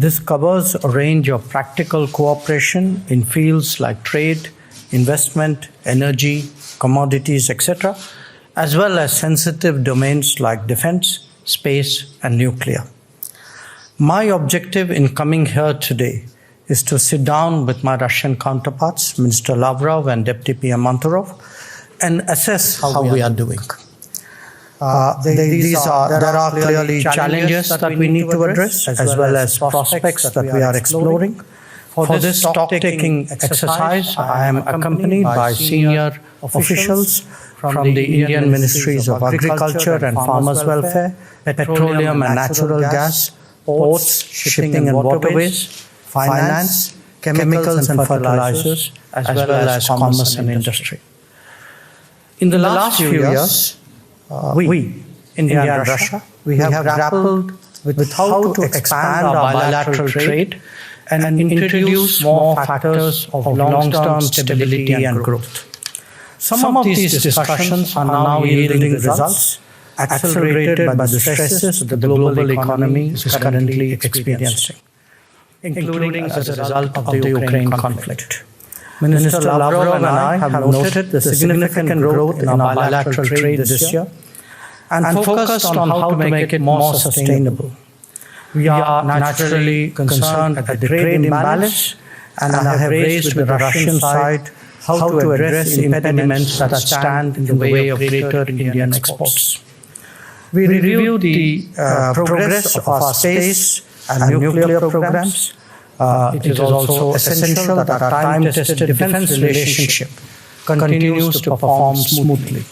This covers a range of practical cooperation in fields like trade, investment, energy, commodities, etc., as well as sensitive domains like defense, space, and nuclear. My objective in coming here today is to sit down with my Russian counterparts, Minister Lavrov and Deputy PM Manturov, and assess how we are doing. There are clearly challenges that we need to address, as well as prospects that we are exploring. For this stock-taking exercise, I am accompanied by senior officials from the Indian Ministries of Agriculture and Farmers' Welfare, Petroleum and Natural Gas, Ports, Shipping and Waterways, Finance, Chemicals and Fertilizers, as well as Commerce and Industry. In the last few years, we, India and Russia, we have grappled with how to expand our bilateral trade and introduce more factors of long-term stability and growth. Some of these discussions are now yielding results, accelerated by the stresses the global economy is currently experiencing, including as a result of the Ukraine conflict. Minister Lavrov and I have noted the significant growth in our bilateral trade this year and focused on how to make it more sustainable. We are naturally concerned at the trade imbalance and have raised with the Russian side how to address impediments that stand in the way of greater Indian exports. We reviewed the progress of our space and nuclear programs. It is also essential that our time-tested defense relationship continues to perform smoothly.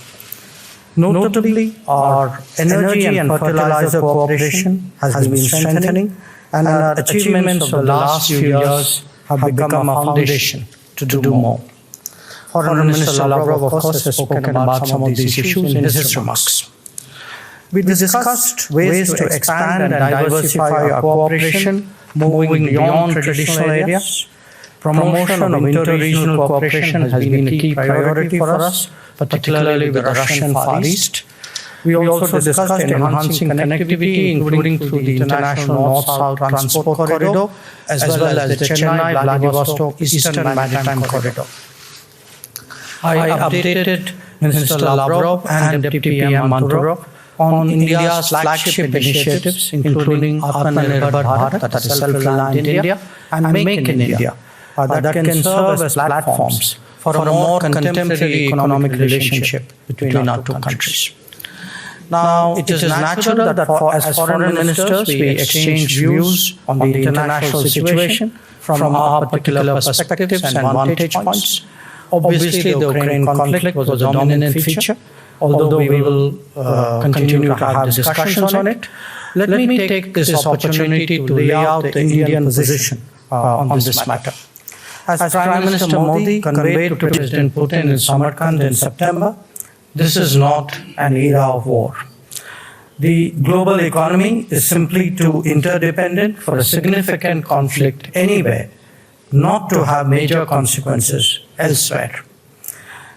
Notably, our energy and fertilizer cooperation has been strengthening, and our achievements of the last few years have become a foundation to do more. Foreign Minister Lavrov, of course, has spoken about some of these issues in his remarks. We discussed ways to expand and diversify our cooperation, moving beyond traditional areas. Promotion of inter-regional cooperation has been a key priority for us, particularly with the Russian Far East. We also discussed enhancing connectivity, including through the International North-South Transport Corridor, as well as the Chennai-Vladivostok Eastern Maritime Corridor. I updated Minister Lavrov and Deputy PM Manturov on India's flagship initiatives, including Atmanirbhar Bharat, that is Self-Reliant India, and Make in India, that can serve as platforms for a more contemporary economic relationship between our two countries. Now, it is natural that as foreign ministers, we exchange views on the international situation from our particular perspectives and vantage points. Obviously, the Ukraine conflict was a dominant feature, although we will continue to have discussions on it. Let me take this opportunity to lay out the Indian position on this matter. As Prime Minister Modi conveyed to President Putin in Samarkand in September, this is not an era of war. The global economy is simply too interdependent for a significant conflict anywhere not to have major consequences elsewhere.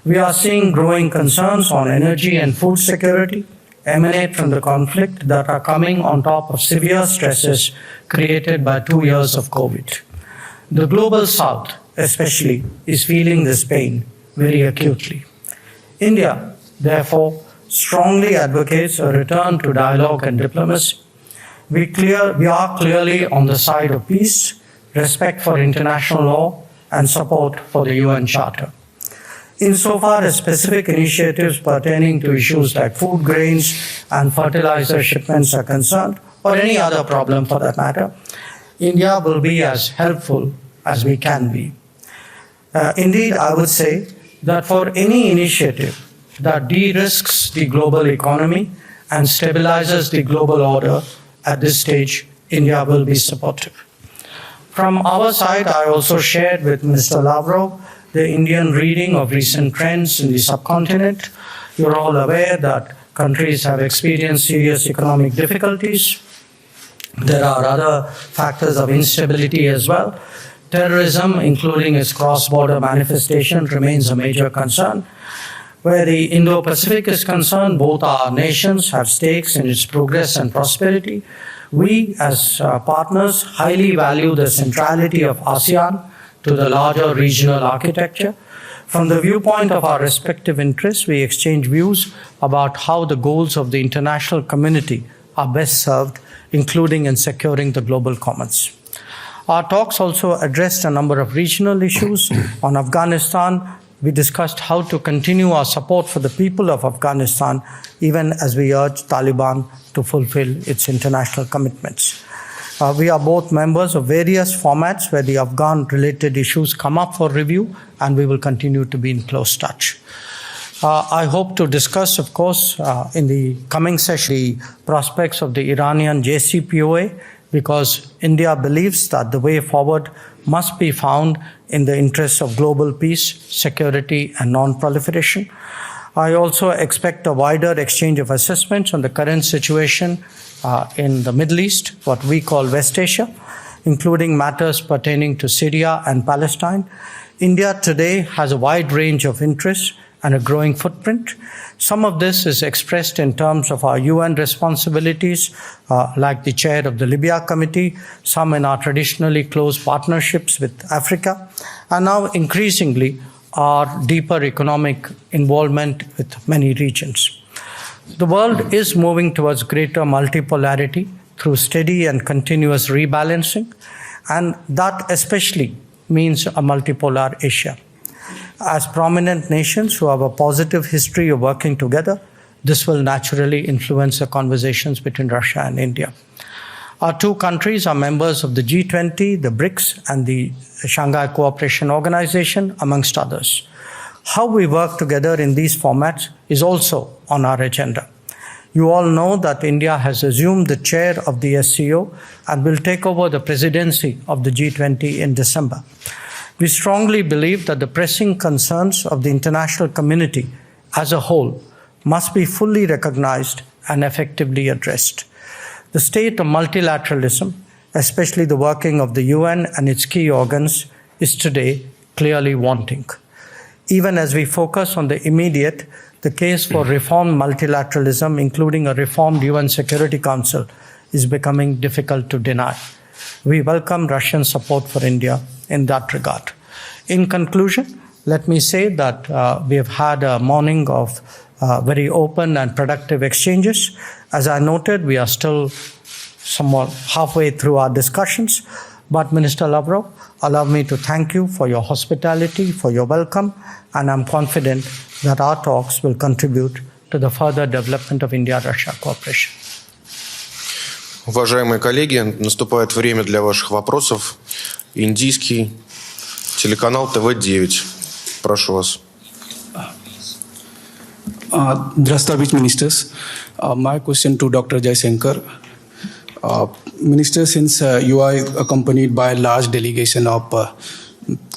We are seeing growing concerns on energy and food security emanate from the conflict that are coming on top of severe stresses created by 2 years of COVID. The global south, especially, is feeling this pain very acutely. India, therefore, strongly advocates a return to dialogue and diplomacy. We are clearly on the side of peace, respect for international law, and support for the UN Charter. Insofar as specific initiatives pertaining to issues like food grains and fertilizer shipments are concerned, or any other problem for that matter, India will be as helpful as we can be. Indeed, I would say that for any initiative that de-risks the global economy and stabilizes the global order, at this stage, India will be supportive. From our side, I also shared with Mr. Lavrov the Indian reading of recent trends in the subcontinent. You're all aware that countries have experienced serious economic difficulties. There are other factors of instability as well. Terrorism, including its cross-border manifestation, remains a major concern. Where the Indo-Pacific is concerned, both our nations have stakes in its progress and prosperity. We, as partners, highly value the centrality of ASEAN to the larger regional architecture. From the viewpoint of our respective interests, we exchange views about how the goals of the international community are best served, including in securing the global commons. Our talks also addressed a number of regional issues. On Afghanistan, we discussed how to continue our support for the people of Afghanistan, even as we urge Taliban to fulfill its international commitments. We are both members of various formats where the Afghan-related issues come up for review, and we will continue to be in close touch. I hope to discuss, of course, in the coming session, the prospects of the Iranian JCPOA, because India believes that the way forward must be found in the interests of global peace, security, and non-proliferation. I also expect a wider exchange of assessments on the current situation in the Middle East, what we call West Asia, including matters pertaining to Syria and Palestine. India today has a wide range of interests and a growing footprint. Some of this is expressed in terms of our UN responsibilities, like the chair of the Libya Committee, some in our traditionally close partnerships with Africa, and now increasingly our deeper economic involvement with many regions. The world is moving towards greater multipolarity through steady and continuous rebalancing, and that especially means a multipolar Asia. As prominent nations who have a positive history of working together, this will naturally influence the conversations between Russia and India. Our two countries are members of the G20, the BRICS, and the Shanghai Cooperation Organization, amongst others. How we work together in these formats is also on our agenda. You all know that India has assumed the chair of the SCO and will take over the presidency of the G20 in December. We strongly believe that the pressing concerns of the international community as a whole must be fully recognized and effectively addressed. The state of multilateralism, especially the working of the UN and its key organs, is today clearly wanting. Even as we focus on the immediate, the case for reformed multilateralism, including a reformed UN Security Council, is becoming difficult to deny. We welcome Russian support for India in that regard. In conclusion, let me say that we have had a morning of very open and productive exchanges. As I noted, we are still somewhat halfway through our discussions, but Minister Lavrov, allow me to thank you for your hospitality, for your welcome, and I'm confident that our talks will contribute to the further development of India-Russia cooperation. Уважаемые коллеги, наступает время для ваших вопросов. Индийский телеканал ТВ-9. Прошу вас. Здравствуйте, ministers. My question to Dr. Jaishankar. Minister, since you are accompanied by a large delegation of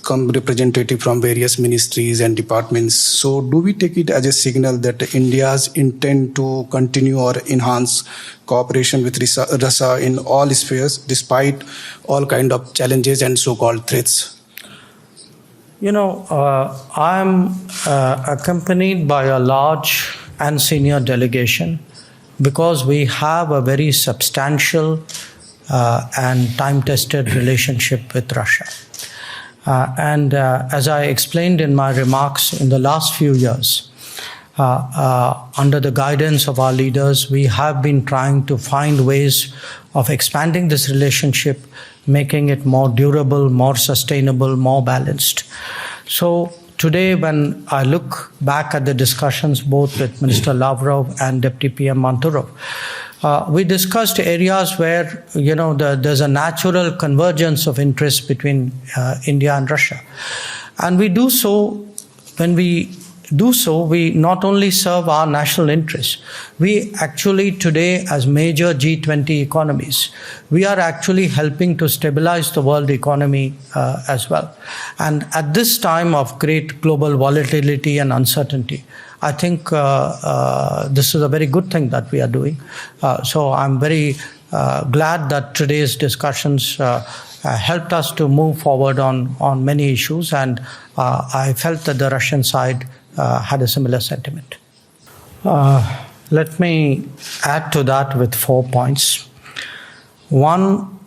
representatives from various ministries and departments, so do we take it as a signal that India's intent to continue or enhance cooperation with Russia in all spheres, despite all kind of challenges and so-called threats? You know, I'm accompanied by a large and senior delegation because we have a very substantial and time-tested relationship with Russia. And as I explained in my remarks, in the last few years, under the guidance of our leaders, we have been trying to find ways of expanding this relationship, making it more durable, more sustainable, more balanced. So today, when I look back at the discussions both with Minister Lavrov and Deputy PM Manturov, we discussed areas where, you know, there's a natural convergence of interests between India and Russia. And we do so, when we do so, we not only serve our national interests, we actually today, as major G20 economies, we are actually helping to stabilize the world economy as well. And at this time of great global volatility and uncertainty, I think this is a very good thing that we are doing. So I'm very glad that today's discussions helped us to move forward on many issues, and I felt that the Russian side had a similar sentiment. Let me add to that with 4 points. One,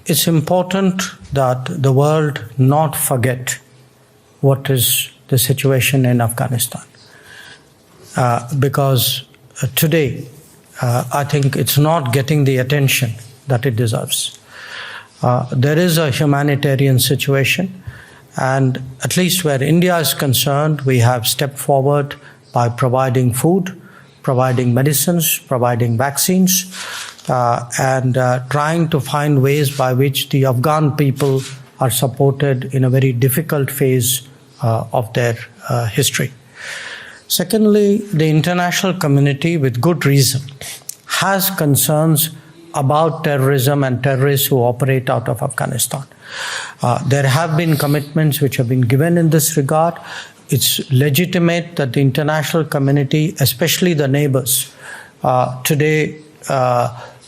it's important that the world not forget what is the situation in Afghanistan. Because today, I think it's not getting the attention that it deserves. There is a humanitarian situation, and at least where India is concerned, we have stepped forward by providing food, providing medicines, providing vaccines, and trying to find ways by which the Afghan people are supported in a very difficult phase of their history. Secondly, the international community, with good reason, has concerns about terrorism and terrorists who operate out of Afghanistan. There have been commitments which have been given in this regard. It's legitimate that the international community, especially the neighbors, today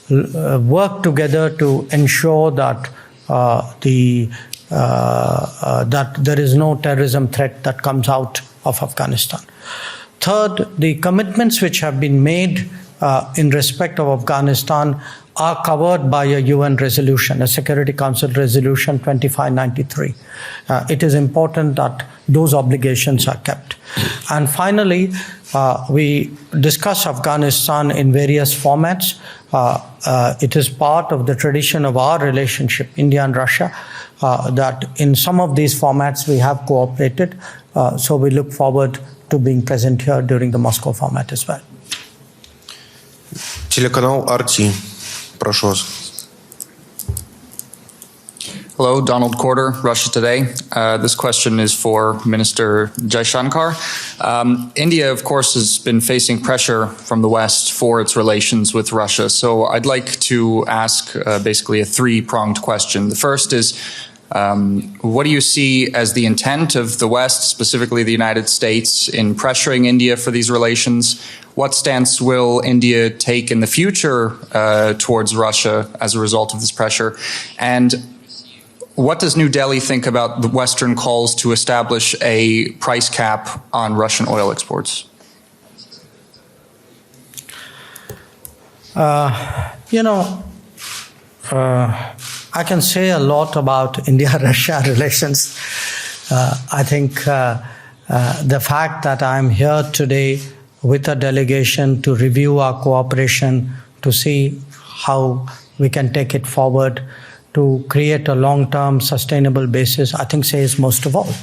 work together to ensure that that there is no terrorism threat that comes out of Afghanistan. Third, the commitments which have been made in respect of Afghanistan are covered by a UN resolution, a Security Council resolution 2593. It is important that those obligations are kept. And finally, we discuss Afghanistan in various formats. It is part of the tradition of our relationship, India and Russia, that in some of these formats we have cooperated. So we look forward to being present here during the Moscow format as well. Телеканал RT. Прошу вас. Hello, Donald Corder, Russia Today. This question is for Minister Jaishankar. India, of course, has been facing pressure from the West for its relations with Russia. So I'd like to ask basically a three-pronged question. The first is, what do you see as the intent of the West, specifically the United States, in pressuring India for these relations? What stance will India take in the future towards Russia as a result of this pressure? And what does New Delhi think about the Western calls to establish a price cap on Russian oil exports? I can say a lot about India-Russia relations. I think the fact that I'm here today with a delegation to review our cooperation, to see how we can take it forward, to create a long-term sustainable basis, I think says most of all.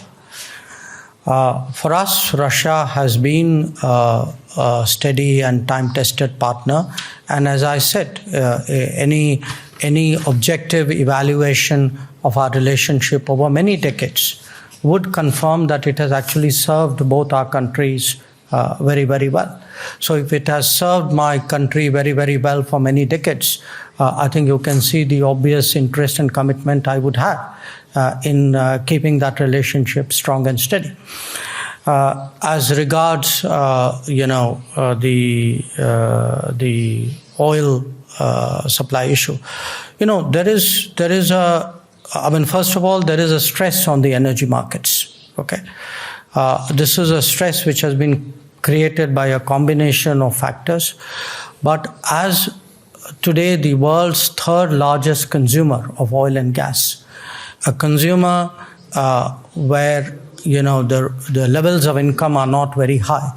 For us, Russia has been a steady and time-tested partner. And as I said, any objective evaluation of our relationship over many decades would confirm that it has actually served both our countries very, very well. So if it has served my country very, very well for many decades, I think you can see the obvious interest and commitment I would have in keeping that relationship strong and steady. As regards, the oil supply issue, first of all, there is a stress on the energy markets. Okay, this is a stress which has been created by a combination of factors. But as today the world's third largest consumer of oil and gas, a consumer where the levels of income are not very high,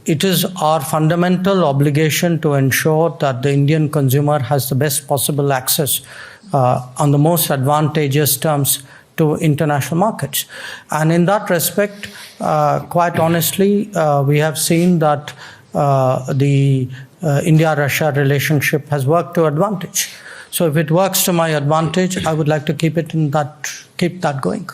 it is our fundamental obligation to ensure that the Indian consumer has the best possible access on the most advantageous terms to international markets. And in that respect, quite honestly, we have seen that the India-Russia relationship has worked to advantage. So if it works to my advantage, I would like to keep that going.